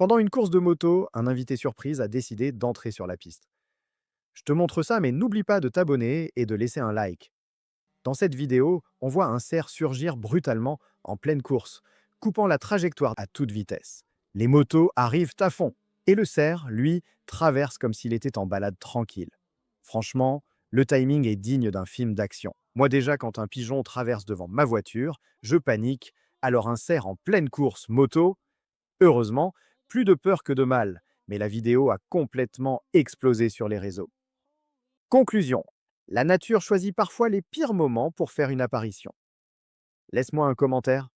Pendant une course de moto, un invité surprise a décidé d'entrer sur la piste. Je te montre ça, mais n'oublie pas de t'abonner et de laisser un like. Dans cette vidéo, on voit un cerf surgir brutalement en pleine course, coupant la trajectoire à toute vitesse. Les motos arrivent à fond, et le cerf, lui, traverse comme s'il était en balade tranquille. Franchement, le timing est digne d'un film d'action. Moi déjà, quand un pigeon traverse devant ma voiture, je panique, alors un cerf en pleine course moto, heureusement, plus de peur que de mal, mais la vidéo a complètement explosé sur les réseaux. Conclusion. La nature choisit parfois les pires moments pour faire une apparition. Laisse-moi un commentaire.